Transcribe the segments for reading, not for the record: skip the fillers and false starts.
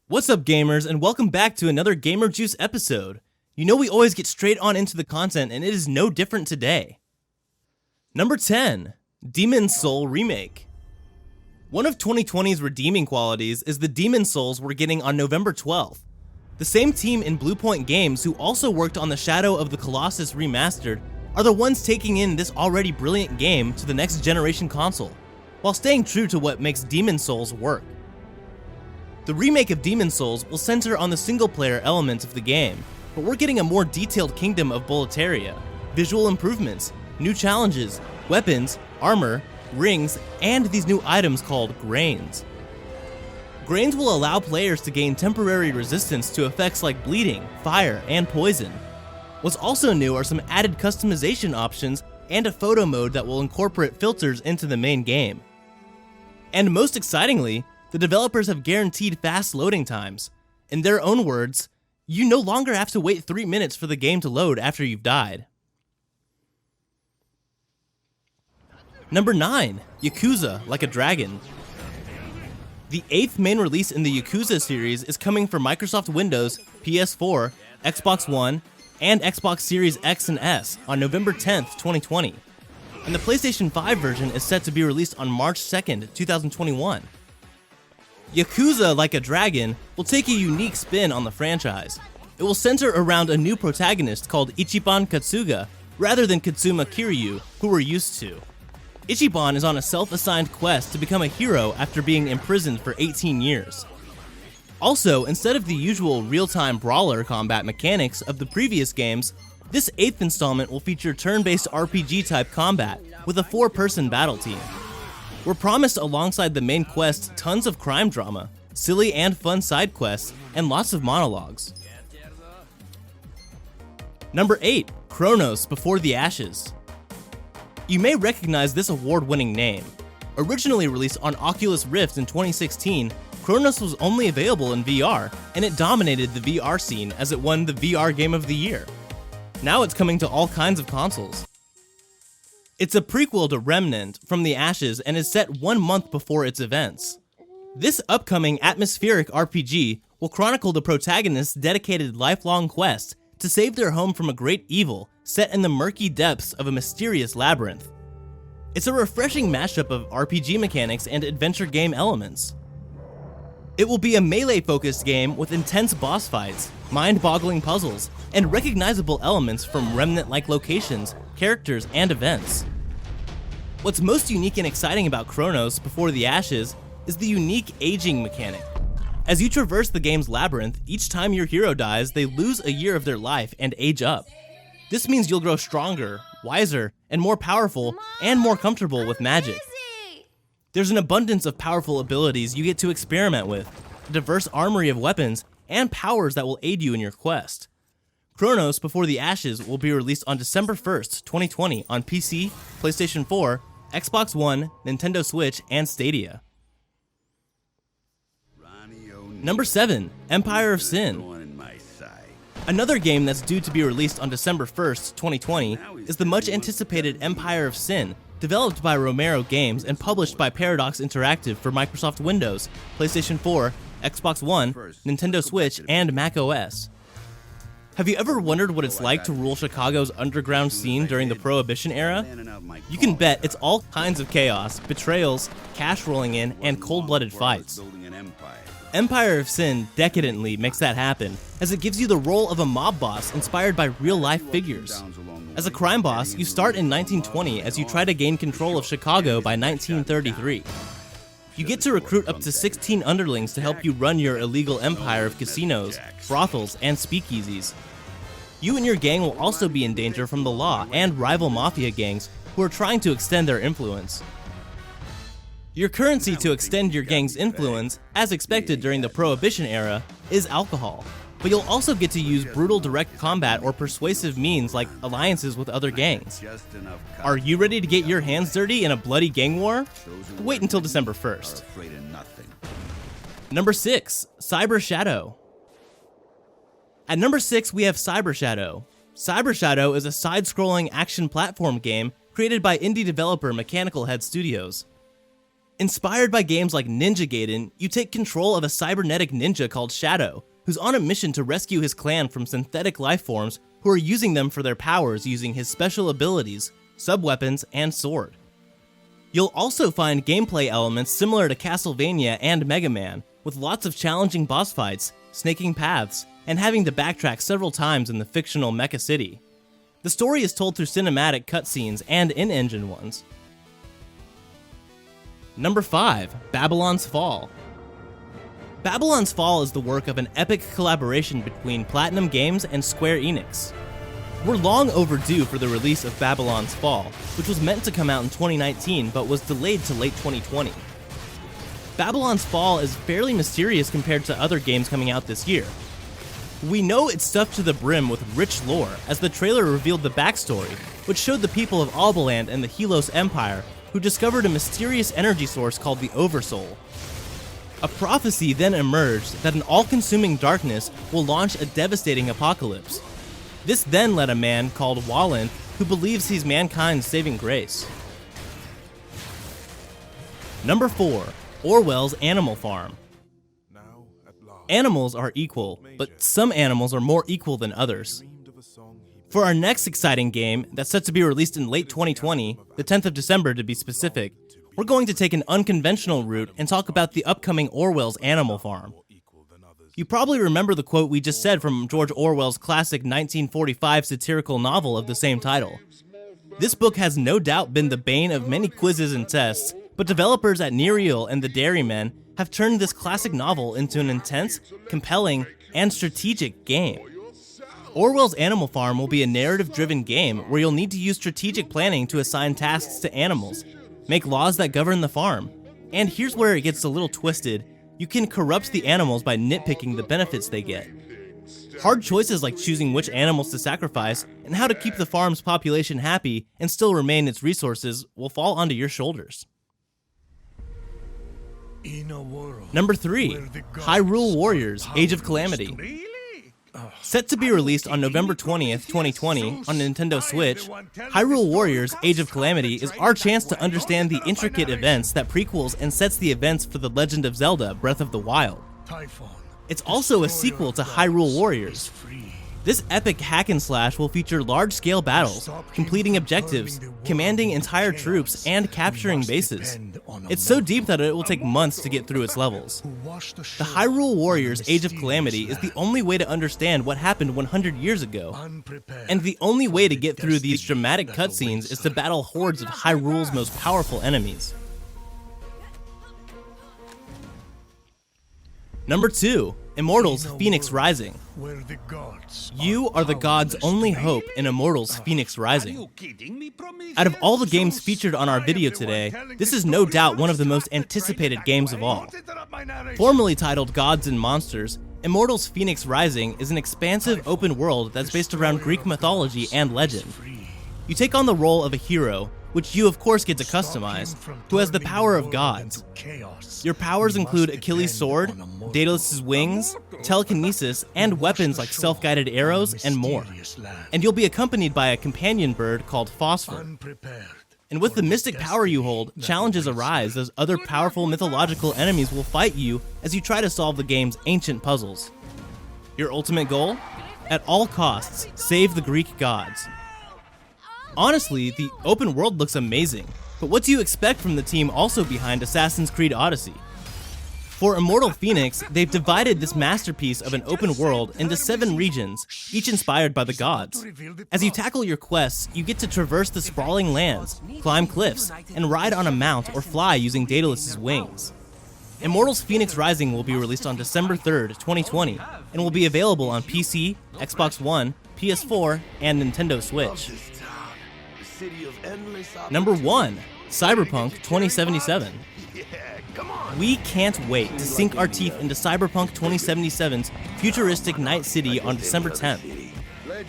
What's up, gamers, and welcome back to another Gamer Jooce episode. You know we always get straight on into the content, and it is no different today. Number 10. Demon's Soul Remake. One of 2020's redeeming qualities is the Demon's Souls we're getting on November 12th. The same team in Bluepoint Games who also worked on the Shadow of the Colossus Remastered are the ones taking in this already brilliant game to the next generation console, while staying true to what makes Demon's Souls work. The remake of Demon's Souls will center on the single-player elements of the game, but we're getting a more detailed kingdom of Boletaria, visual improvements, new challenges, weapons, armor, rings, and these new items called Grains. Grains will allow players to gain temporary resistance to effects like bleeding, fire, and poison. What's also new are some added customization options and a photo mode that will incorporate filters into the main game. And most excitingly, the developers have guaranteed fast loading times. In their own words, you no longer have to wait 3 minutes for the game to load after you've died. Number 9. Yakuza Like a Dragon. The 8th main release in the Yakuza series is coming for Microsoft Windows, PS4, Xbox One, and Xbox Series X and S on November 10th, 2020. And the PlayStation 5 version is set to be released on March 2nd, 2021. Yakuza Like a Dragon will take a unique spin on the franchise. It will center around a new protagonist called Ichiban Katsuga, rather than Katsuma Kiryu, who we're used to. Ichiban is on a self-assigned quest to become a hero after being imprisoned for 18 years. Also, instead of the usual real-time brawler combat mechanics of the previous games, this 8th installment will feature turn-based RPG-type combat with a 4-person battle team. We're promised alongside the main quest tons of crime drama, silly and fun side quests, and lots of monologues. Number 8. CHRONOS Before the Ashes. You may recognize this award-winning name. Originally released on Oculus Rift in 2016, CHRONOS was only available in VR, and it dominated the VR scene as it won the VR Game of the Year. Now it's coming to all kinds of consoles. It's a prequel to Remnant from the Ashes and is set 1 month before its events. This upcoming atmospheric RPG will chronicle the protagonist's dedicated lifelong quest to save their home from a great evil set in the murky depths of a mysterious labyrinth. It's a refreshing mashup of RPG mechanics and adventure game elements. It will be a melee-focused game with intense boss fights, mind-boggling puzzles, and recognizable elements from Remnant-like locations, characters, and events. What's most unique and exciting about CHRONOS Before the Ashes is the unique aging mechanic. As you traverse the game's labyrinth, each time your hero dies, they lose a year of their life and age up. This means you'll grow stronger, wiser, and more powerful, and more comfortable with magic. There's an abundance of powerful abilities you get to experiment with, a diverse armory of weapons, and powers that will aid you in your quest. CHRONOS Before the Ashes will be released on December 1st, 2020 on PC, PlayStation 4, Xbox One, Nintendo Switch, and Stadia. Number 7. Empire of Sin. Another game that's due to be released on December 1st, 2020 is the much anticipated Empire of Sin, developed by Romero Games and published by Paradox Interactive for Microsoft Windows, PlayStation 4, Xbox One, Nintendo Switch, and Mac OS. Have you ever wondered what it's like to rule Chicago's underground scene during the Prohibition era? You can bet it's all kinds of chaos, betrayals, cash rolling in, and cold-blooded fights. Empire of Sin decadently makes that happen, as it gives you the role of a mob boss inspired by real-life figures. As a crime boss, you start in 1920 as you try to gain control of Chicago by 1933. You get to recruit up to 16 underlings to help you run your illegal empire of casinos, brothels, and speakeasies. You and your gang will also be in danger from the law and rival mafia gangs who are trying to extend their influence. Your currency to extend your gang's influence, as expected during the Prohibition era, is alcohol, but you'll also get to use brutal direct combat or persuasive means like alliances with other gangs. Are you ready to get your hands dirty in a bloody gang war? Wait until December 1st. Number 6. Cyber Shadow. At number 6 we have Cyber Shadow. Cyber Shadow is a side-scrolling action platform game created by indie developer Mechanical Head Studios. Inspired by games like Ninja Gaiden, you take control of a cybernetic ninja called Shadow, who's on a mission to rescue his clan from synthetic life forms who are using them for their powers using his special abilities, sub-weapons, and sword. You'll also find gameplay elements similar to Castlevania and Mega Man, with lots of challenging boss fights, snaking paths, and having to backtrack several times in the fictional Mecha City. The story is told through cinematic cutscenes and in-engine ones. Number 5. Babylon's Fall. Babylon's Fall is the work of an epic collaboration between Platinum Games and Square Enix. We're long overdue for the release of Babylon's Fall, which was meant to come out in 2019 but was delayed to late 2020. Babylon's Fall is fairly mysterious compared to other games coming out this year. We know it's stuffed to the brim with rich lore, as the trailer revealed the backstory, which showed the people of Albaland and the Helos Empire who discovered a mysterious energy source called the Oversoul. A prophecy then emerged that an all-consuming darkness will launch a devastating apocalypse. This then led a man called Wallen, who believes he's mankind's saving grace. Number 4. ORWELL'S Animal Farm. Animals are equal, but some animals are more equal than others. For our next exciting game, that's set to be released in late 2020, the 10th of December to be specific, we're going to take an unconventional route and talk about the upcoming ORWELL'S Animal Farm. You probably remember the quote we just said from George Orwell's classic 1945 satirical novel of the same title. This book has no doubt been the bane of many quizzes and tests, but developers at Nereal and the Dairymen have turned this classic novel into an intense, compelling, and strategic game. ORWELL'S Animal Farm will be a narrative-driven game where you'll need to use strategic planning to assign tasks to animals, make laws that govern the farm, and here's where it gets a little twisted, you can corrupt the animals by nitpicking the benefits they get. Hard choices like choosing which animals to sacrifice and how to keep the farm's population happy and still remain its resources will fall onto your shoulders. Number 3. Hyrule Warriors: Age of Calamity. Set to be released on November 20th, 2020 on Nintendo Switch, Hyrule Warriors: Age of Calamity is our chance to understand the intricate events that prequels and sets the events for The Legend of Zelda: Breath of the Wild. It's also a sequel to Hyrule Warriors. This epic hack and slash will feature large-scale battles, completing objectives, commanding entire troops, and capturing bases. It's so deep that it will take months to get through its levels. The Hyrule Warriors: Age of Calamity is the only way to understand what happened 100 years ago. And the only way to get through these dramatic cutscenes is to battle hordes of Hyrule's most powerful enemies. Number 2. Immortals: FENYX Rising. You are the gods' only hope in Immortals: FENYX Rising. Out of all the games featured on our video today, this is no doubt one of the most anticipated games of all. Formerly titled Gods and Monsters, Immortals: FENYX Rising is an expansive open world that's based around Greek mythology and legend. You take on the role of a hero, which you of course get to customize, who has the power of gods. Your powers include Achilles' sword, Daedalus' wings, telekinesis, and weapons like self-guided arrows, and more. And you'll be accompanied by a companion bird called Phosphor. And with the mystic power you hold, challenges arise as other powerful mythological enemies will fight you as you try to solve the game's ancient puzzles. Your ultimate goal? At all costs, save the Greek gods. Honestly, the open world looks amazing, but what do you expect from the team also behind Assassin's Creed Odyssey? For Immortal FENYX, they've divided this masterpiece of an open world into 7 regions, each inspired by the gods. As you tackle your quests, you get to traverse the sprawling lands, climb cliffs, and ride on a mount or fly using Daedalus' wings. Immortals: FENYX Rising will be released on December 3rd, 2020, and will be available on PC, Xbox One, PS4, and Nintendo Switch. Number 1. CYBERPUNK 2077. We can't wait to sink our teeth into CYBERPUNK 2077's futuristic Night City on December 10th.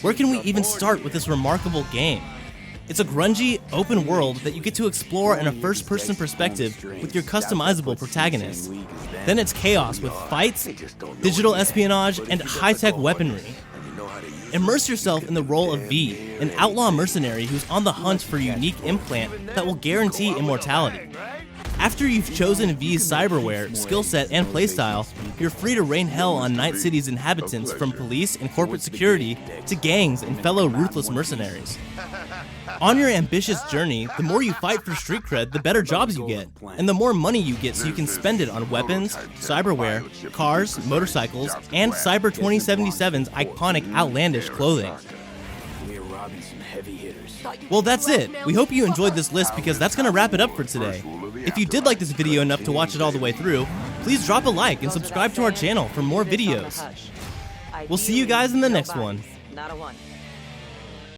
Where can we even start with this remarkable game? It's a grungy, open world that you get to explore in a first-person perspective with your customizable protagonist. Then it's chaos with fights, digital espionage, and high-tech weaponry. Immerse yourself in the role of V, an outlaw mercenary who's on the hunt for a unique implant that will guarantee immortality. After you've chosen V's cyberware, skillset, and playstyle, you're free to rain hell on Night City's inhabitants, from police and corporate security to gangs and fellow ruthless mercenaries. On your ambitious journey, the more you fight for street cred, the better jobs you get, and the more money you get so you can spend it on weapons, cyberware, cars, motorcycles, and Cyber 2077's iconic outlandish clothing. Well, that's it. We hope you enjoyed this list because that's going to wrap it up for today. If you did like this video enough to watch it all the way through, please drop a like and subscribe to our channel for more videos. We'll see you guys in the next one. Not a one.